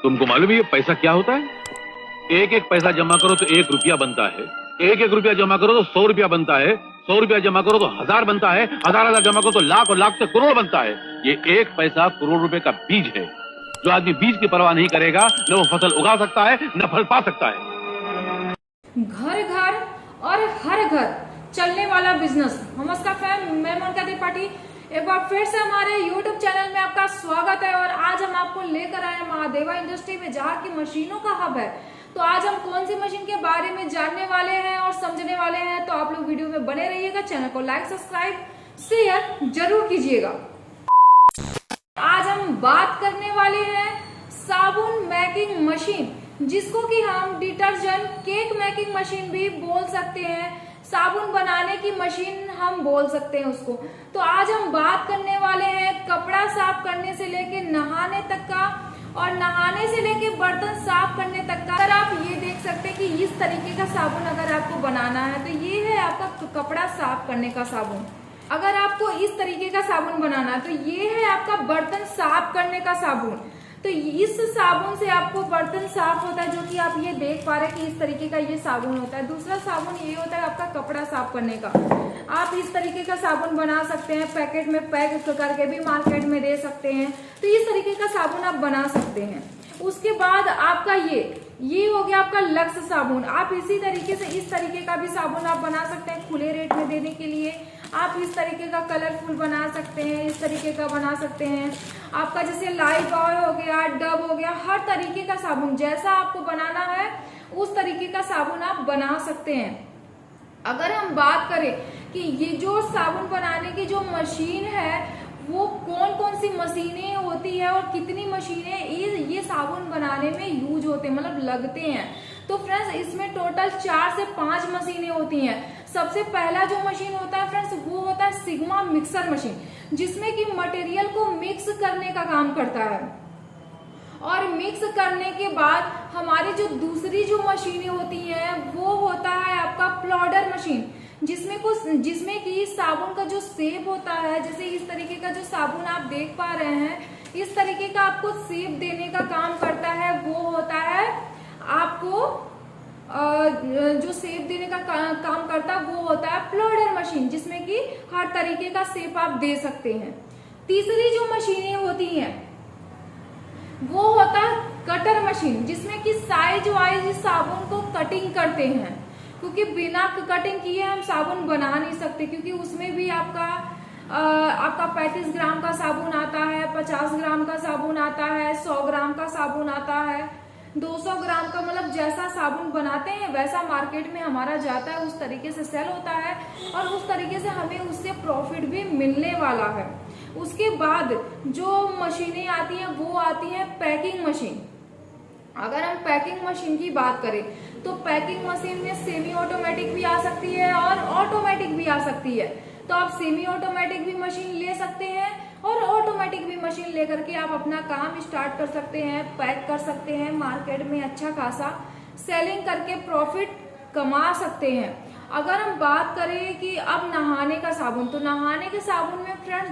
तुमको मालूम है ये पैसा क्या होता है? एक एक पैसा जमा करो तो 1 रुपया बनता है, 1 रुपया जमा करो तो 100 रुपया बनता है, 100 रुपया जमा करो तो 1000 बनता है, 1000 जमा करो तो लाख और लाख से करोड़ बनता है। ये एक पैसा करोड़ रुपए का बीज है। जो आदमी बीज की परवाह नहीं करेगा न वो फसल उगा सकता है न फल पा सकता है। घर घर और हर घर चलने वाला बिजनेस। नमस्कार फैम, मैं मोनिका त्रिपाठी एक बार फिर से हमारे YouTube चैनल में आपका स्वागत है। और आज हम आपको लेकर आए महादेवा इंडस्ट्री में, जहाँ की मशीनों का हब है। तो आज हम कौन सी मशीन के बारे में जानने वाले हैं और समझने वाले हैं, तो आप लोग वीडियो में बने रहिएगा। चैनल को लाइक, सब्सक्राइब, शेयर जरूर कीजिएगा। आज हम बात करने वाले हैं साबुन मेकिंग मशीन, जिसको कि हम डिटर्जेंट केक मेकिंग मशीन भी बोल सकते हैं, साबुन बनाने की मशीन हम बोल सकते हैं उसको। तो आज हम बात करने वाले हैं कपड़ा साफ करने से लेके नहाने तक का, और नहाने से लेके बर्तन साफ करने तक का। अगर आप ये देख सकते हैं कि इस तरीके का साबुन अगर आपको बनाना है तो ये है आपका कपड़ा साफ करने का साबुन। अगर आपको इस तरीके का साबुन बनाना है तो ये है आपका बर्तन साफ करने का साबुन। तो इस साबुन से आपको बर्तन साफ होता है, जो कि आप ये देख पा रहे हैं कि इस तरीके का ये साबुन होता है। दूसरा साबुन ये होता है आपका कपड़ा साफ करने का। आप इस तरीके का साबुन बना सकते हैं, पैकेट में पैक करके भी मार्केट में दे सकते हैं। तो इस तरीके का साबुन आप बना सकते हैं। उसके बाद आपका ये हो गया आपका लक्स साबुन। आप इसी तरीके से इस तरीके का भी साबुन आप बना सकते हैं खुले रेट में देने के लिए। आप इस तरीके का कलरफुल बना सकते हैं, इस तरीके का बना सकते हैं। आपका जैसे लाइफ बॉय हो गया, डब हो गया, हर तरीके का साबुन जैसा आपको बनाना है उस तरीके का साबुन आप बना सकते हैं। अगर हम बात करें कि ये जो साबुन बनाने की जो मशीन है वो कौन कौन सी मशीनें होती है और कितनी मशीनें ये साबुन बनाने में यूज होते हैं, मतलब लगते हैं। तो फ्रेंड्स इसमें टोटल 4 से 5 मशीनें होती हैं। सबसे पहला जो मशीन होता है फ्रेंड्स वो होता है सिग्मा मिक्सर मशीन, जिसमें कि मटेरियल को मिक्स करने का काम करता है। और मिक्स करने के बाद हमारी जो दूसरी जो मशीनें होती हैं वो होता है आपका प्लॉडर मशीन, जिसमें कि साबुन का जो शेप होता है, जैसे इस तरीके का जो साबुन आप देख पा रहे हैं, इस तरीके का आपको शेप देने का काम करता है। वो होता है आपको जो शेप देने का काम करता है वो होता है प्लॉडर मशीन, जिसमें कि हर तरीके का शेप आप दे सकते हैं। तीसरी जो मशीनें होती हैं वो होता है कटर मशीन, जिसमें कि साइज वाइज साबुन को कटिंग करते हैं, क्योंकि बिना कटिंग किए हम साबुन बना नहीं सकते। क्योंकि उसमें भी आपका 35 ग्राम का साबुन आता है, 50 ग्राम का साबुन आता है, 100 ग्राम का साबुन आता है, 200 ग्राम का, मतलब जैसा साबुन बनाते हैं वैसा मार्केट में हमारा जाता है, उस तरीके से सेल होता है और उस तरीके से हमें उससे प्रॉफिट भी मिलने वाला है। उसके बाद जो मशीनें आती हैं वो आती हैं पैकिंग मशीन। अगर हम पैकिंग मशीन की बात करें तो पैकिंग मशीन में सेमी ऑटोमेटिक भी आ सकती है और ऑटोमेटिक भी आ सकती है। तो आप सेमी ऑटोमेटिक भी मशीन ले सकते हैं और ऑटोमेटिक भी मशीन लेकर के आप अपना काम स्टार्ट कर सकते हैं, पैक कर सकते हैं, मार्केट में अच्छा खासा सेलिंग करके प्रॉफिट कमा सकते हैं। अगर हम बात करें कि अब नहाने का साबुन, तो नहाने के साबुन में फ्रेंड्स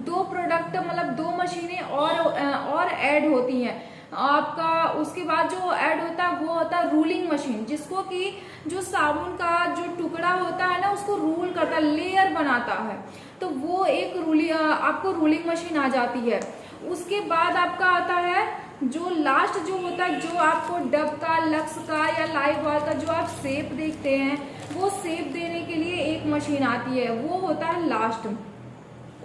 दो प्रोडक्ट, मतलब 2 मशीनें और ऐड होती हैं आपका। उसके बाद जो ऐड होता है वो होता है रूलिंग मशीन, जिसको कि जो साबुन का जो टुकड़ा होता है ना उसको रूल करता है, लेयर बनाता है। तो वो एक आपको रूलिंग मशीन आ जाती है। उसके बाद आपका आता है जो लास्ट जो होता है, जो आपको डब का, लक्स का या लाइव बॉय का जो आप शेप देखते हैं वो शेप देने के लिए एक मशीन आती है, वो होता है लास्ट।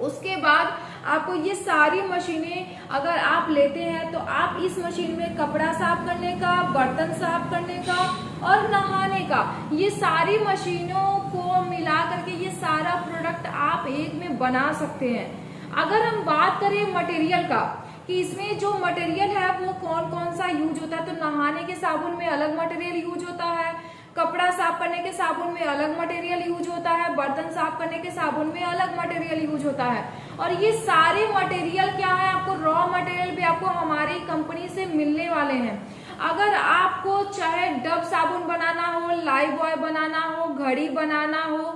उसके बाद आपको ये सारी मशीनें अगर आप लेते हैं तो आप इस मशीन में कपड़ा साफ करने का, बर्तन साफ करने का और नहाने का, ये सारी मशीनों को मिला करके ये सारा प्रोडक्ट आप एक में बना सकते हैं। अगर हम बात करें मटेरियल का कि इसमें जो मटेरियल है वो कौन कौन सा यूज होता है, तो नहाने के साबुन में अलग मटेरियल यूज होता है, कपड़ा साफ करने के साबुन में अलग मटेरियल यूज होता है, बर्तन साफ करने के साबुन में अलग मटेरियल यूज होता है। और ये सारे मटेरियल क्या है, आपको रॉ मटेरियल भी आपको हमारी कंपनी से मिलने वाले हैं। अगर आपको चाहे डब साबुन बनाना हो, लाइव बॉय बनाना हो, घड़ी बनाना हो,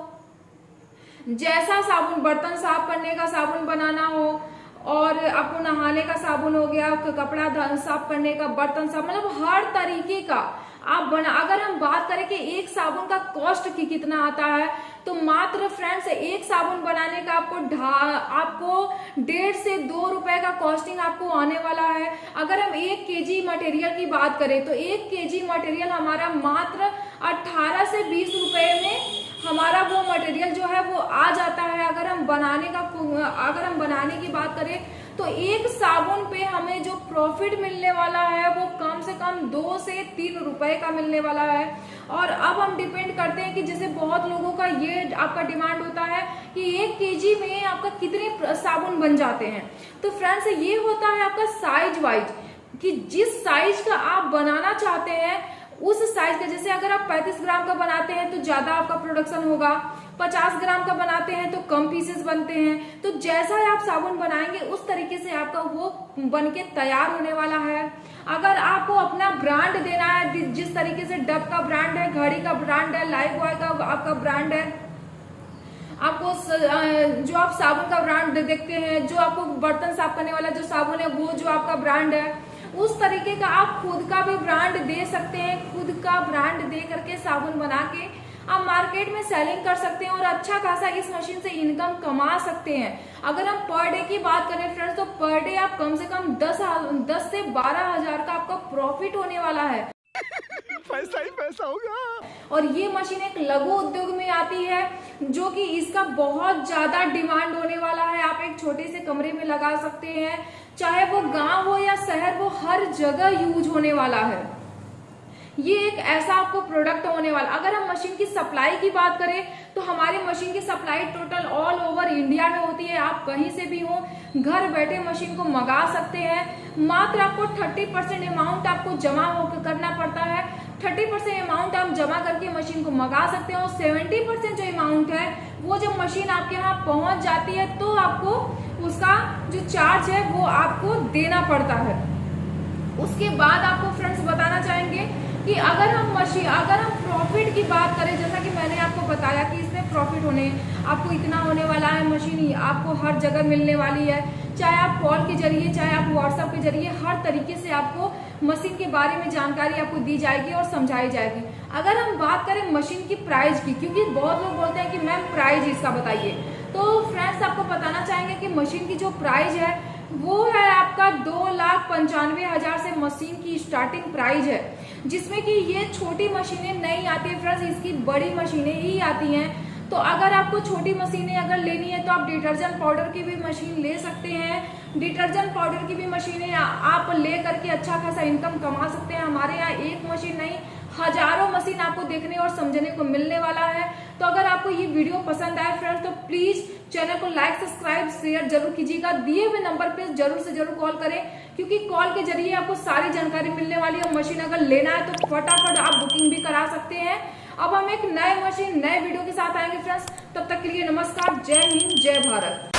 जैसा साबुन, बर्तन साफ करने का साबुन बनाना हो और आपको नहाने का साबुन हो गया, कपड़ा साफ करने का, बर्तन साफ, मतलब हर तरीके का आप बना। अगर हम बात करें कि एक साबुन का कॉस्ट कितना आता है, तो मात्र फ्रेंड्स एक साबुन बनाने का आपको 1.5 से 2 रुपए का कॉस्टिंग आपको आने वाला है। अगर हम 1 केजी मटेरियल की बात करें तो 1 केजी मटेरियल हमारा मात्र 18 से 20 रुपए में हमारा वो मटेरियल जो है वो आ जाता है। अगर हम बनाने की बात करें तो एक साबुन पे हमें जो प्रॉफिट मिलने वाला है वो कम से कम 2 से 3 रुपए का मिलने वाला है। और अब हम डिपेंड करते हैं कि जैसे बहुत लोगों का ये आपका डिमांड होता है कि 1 केजी में आपका कितने साबुन बन जाते हैं। तो फ्रेंड्स ये होता है आपका साइज वाइज, कि जिस साइज का आप बनाना चाहते हैं उस साइज का, जैसे अगर आप 35 ग्राम का बनाते हैं तो ज्यादा आपका प्रोडक्शन होगा, 50 ग्राम का बनाते हैं तो कम पीसेस बनते हैं। तो जैसा आप साबुन बनाएंगे उस तरीके से आपका वो बन के तैयार होने वाला है। अगर आपको अपना ब्रांड देना है, जिस तरीके से डब का ब्रांड है, घड़ी का ब्रांड है, लाइफ बॉय का आपका ब्रांड है, आपको जो आप साबुन का ब्रांड देखते हैं, जो आपको बर्तन साफ करने वाला जो साबुन है वो जो आपका ब्रांड है, उस तरीके का आप खुद का भी ब्रांड दे सकते हैं। खुद का ब्रांड दे करके साबुन बना के आप मार्केट में सेलिंग कर सकते हैं और अच्छा खासा इस मशीन से इनकम कमा सकते हैं। अगर हम पर डे की बात करें फ्रेंड्स, तो पर डे आप कम से कम 10 से 12 हजार का आपका प्रॉफिट होने वाला है। पैसा ही पैसा होगा। और ये मशीन एक लघु उद्योग में आती है, जो कि इसका बहुत ज्यादा डिमांड होने वाला है। आप एक छोटे से कमरे में लगा सकते हैं, चाहे वो गांव हो या शहर, वो हर जगह यूज होने वाला है। ये एक ऐसा आपको प्रोडक्ट होने वाला। अगर हम मशीन की सप्लाई की बात करें तो हमारी मशीन की supply total all over India में होती है। आप कहीं से भी हो, घर बैठे मशीन को मंगा सकते हैं। मात्र आपको 30% अमाउंट आपको जमा करना पड़ता है। 30% अमाउंट आप जमा करके मशीन को मंगा सकते हैं और 70% जो अमाउंट है वो जब मशीन आपके यहाँ पहुंच जाती है तो आपको उसका जो चार्ज है वो आपको देना पड़ता है। उसके बाद आपको फ्रेंड्स बताना चाहेंगे कि अगर हम प्रॉफिट की बात करें, जैसा कि मैंने आपको बताया कि इसमें प्रॉफिट आपको इतना होने वाला है, मशीन आपको हर जगह मिलने वाली है, चाहे आप कॉल के जरिए, चाहे आप व्हाट्सएप के जरिए, हर तरीके से आपको मशीन के बारे में जानकारी आपको दी जाएगी और समझाई जाएगी। अगर हम बात करें मशीन की प्राइस की, क्योंकि बहुत लोग बोलते हैं कि मैम प्राइस इसका बताइए, तो फ्रेंड्स आपको बताना चाहेंगे कि मशीन की जो प्राइस है वो है आपका 2,95,000 से मशीन की स्टार्टिंग प्राइस है, जिसमें कि ये छोटी मशीनें नहीं आती है फ्रेंड्स, इसकी बड़ी मशीनें ही आती हैं। तो अगर आपको छोटी मशीनें अगर लेनी है तो आप डिटर्जेंट पाउडर की भी मशीन ले सकते हैं। डिटर्जेंट पाउडर की भी मशीनें आप ले करके अच्छा खासा इनकम कमा सकते हैं। हमारे यहाँ एक मशीन नहीं, हजारों मशीन आपको देखने और समझने को मिलने वाला है। तो अगर आपको ये वीडियो पसंद आए फ्रेंड्स तो प्लीज चैनल को लाइक, सब्सक्राइब, शेयर जरूर कीजिएगा। दिए हुए नंबर पे जरूर से जरूर कॉल करें, क्योंकि कॉल के जरिए आपको सारी जानकारी मिलने वाली है। मशीन अगर लेना है तो फटाफट आप बुकिंग भी करा सकते हैं। अब हम एक नए मशीन नए वीडियो के साथ आएंगे फ्रेंड्स, तब तक के लिए नमस्कार, जय हिंद, जय भारत।